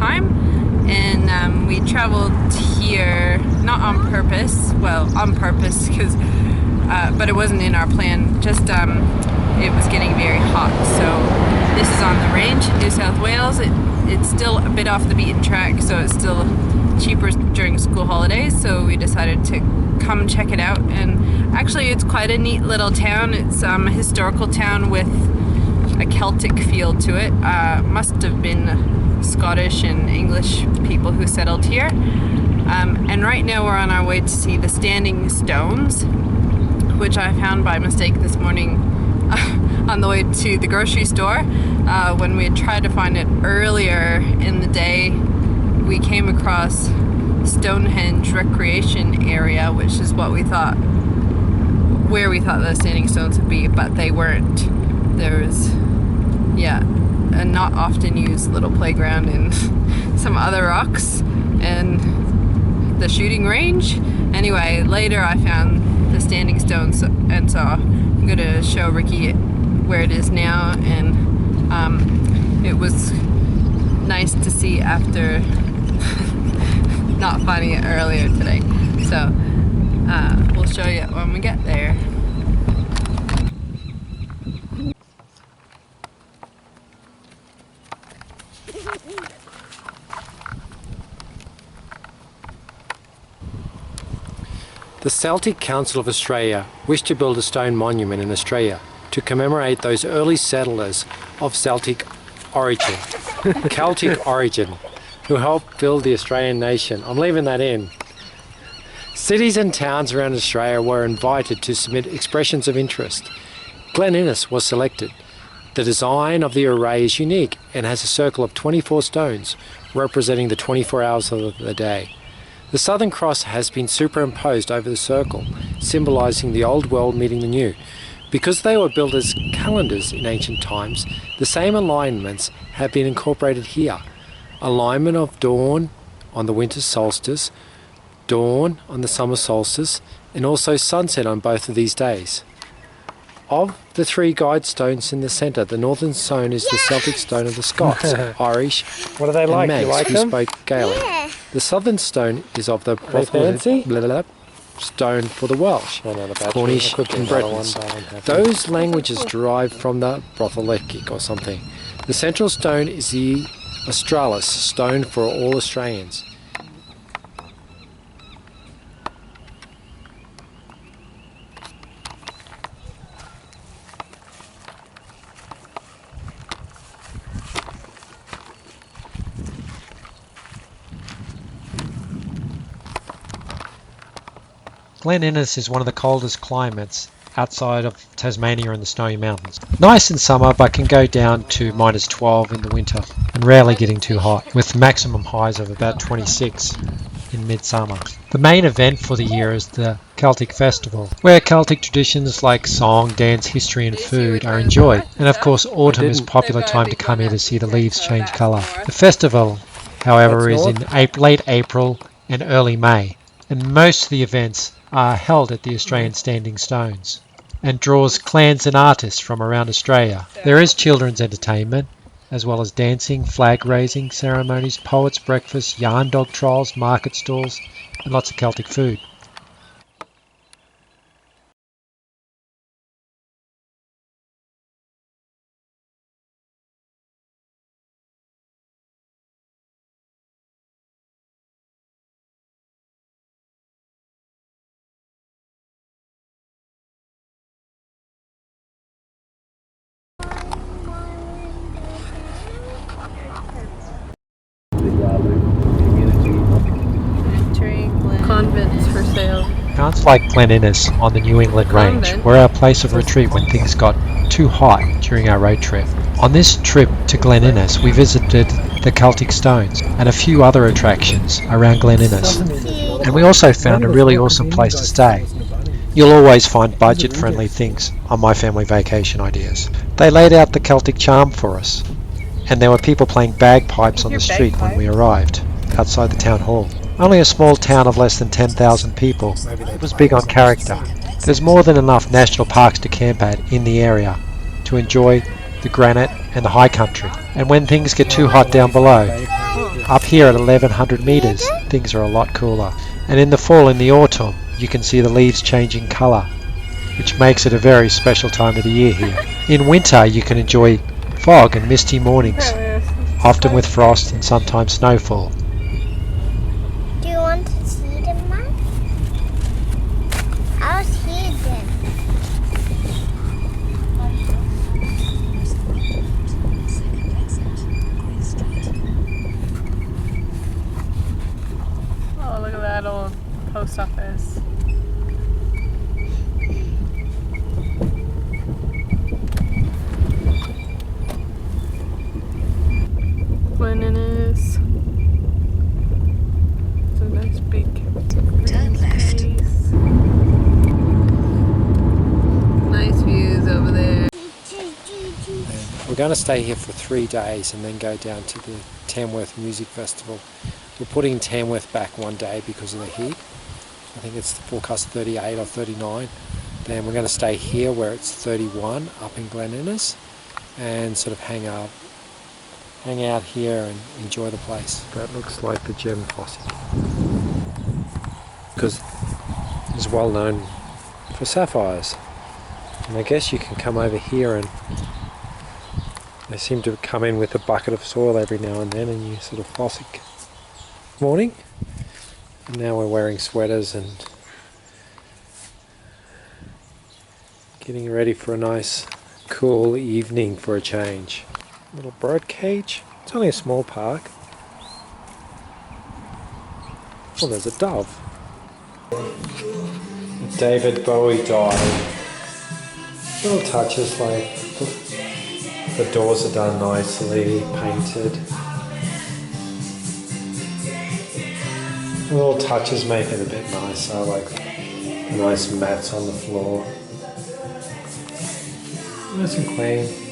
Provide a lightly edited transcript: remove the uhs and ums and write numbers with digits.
time, and we traveled here not on purpose, well, on purpose, because but it wasn't in our plan, just it was getting very hot. So this is on the range, New South Wales. It's still a bit off the beaten track, so it's still cheaper during school holidays, so we decided to come check it out. And actually it's quite a neat little town. It's a historical town with a Celtic feel to it. Must have been Scottish and English people who settled here. And right now we're on our way to see the Standing Stones, which I found by mistake this morning on the way to the grocery store. When we had tried to find it earlier in the day, we came across Stonehenge Recreation Area, which is what we thought, where we thought the Standing Stones would be, but they weren't. There was, yeah, a not often used little playground and some other rocks and the shooting range. Anyway, later I found the Standing Stones, and so I'm going to show Ricky where it is now. And it was nice to see after not finding it earlier today. So we'll show you when we get there. The Celtic Council of Australia wished to build a stone monument in Australia to commemorate those early settlers of Celtic origin, who helped build the Australian nation. I'm leaving that in. Cities and towns around Australia were invited to submit expressions of interest. Glen was selected. The design of the array is unique and has a circle of 24 stones representing the 24 hours of the day. The Southern Cross has been superimposed over the circle, symbolising the old world meeting the new. Because they were built as calendars in ancient times, the same alignments have been incorporated here. Alignment of dawn on the winter solstice, dawn on the summer solstice, and also sunset on both of these days. Of the three guide stones in the centre, the northern stone is the Celtic stone of the Scots, Irish, what are they like? and You Manx, like who them? spoke Gaelic. Yeah. The southern stone is of the fancy? stone for the Welsh, Cornish, and Bretons. Those languages derive from the Brothelicic or something. The central stone is the Australis stone for all Australians. Glen is one of the coldest climates outside of Tasmania and the Snowy Mountains. Nice in summer, but can go down to -12 in the winter, and rarely getting too hot, with maximum highs of about 26 in midsummer. The main event for the year is the Celtic Festival, where Celtic traditions like song, dance, history and food are enjoyed. And of course autumn is a popular time to come here to see the leaves change colour. The festival, however, is in late April and early May, and most of the events are held at the Australian Standing Stones and draws clans and artists from around Australia. There is children's entertainment, as well as dancing, flag raising ceremonies, poets' breakfast, yarn dog trials, market stalls, and lots of Celtic food. Convents for sale. Towns like Glen on the New England Range were our place of retreat when things got too hot during our road trip. On this trip to Glen we visited the Celtic Stones and a few other attractions around Glen and we also found a really awesome place to stay. You'll always find budget-friendly things on My Family Vacation Ideas. They laid out the Celtic charm for us, and there were people playing bagpipes on the street when we arrived, outside the town hall. Only a small town of less than 10,000 people, it was big on character. There's more than enough national parks to camp at in the area to enjoy the granite and the high country. And when things get too hot down below, Up here at 1100 meters, things are a lot cooler. And in the fall and the autumn, you can see the leaves changing colour, which makes it a very special time of the year here. In winter, you can enjoy fog and misty mornings, often with frost and sometimes snowfall. Do you want to see them, Mom? I'll see them. Oh, look at that old post office. Glen Innes. It's a nice big Turn left. space. Nice views over there. We're going to stay here for 3 days and then go down to the Tamworth Music Festival. We're putting Tamworth back 1 day because of the heat. I think it's forecast 38 or 39. Then we're going to stay here where it's 31 up in Glen Innes and sort of hang out here and enjoy the place. That looks like the gem fosse because it's well known for sapphires. And I guess you can come over here and they seem to come in with a bucket of soil every now and then and you sort of fossick. Morning. And now we're wearing sweaters and getting ready for a nice cool evening for a change. Little bird cage. It's only a small park. Oh, there's a dove. David Bowie died. Little touches like the doors are done nicely, painted. The little touches make it a bit nicer, like nice mats on the floor. Nice and clean.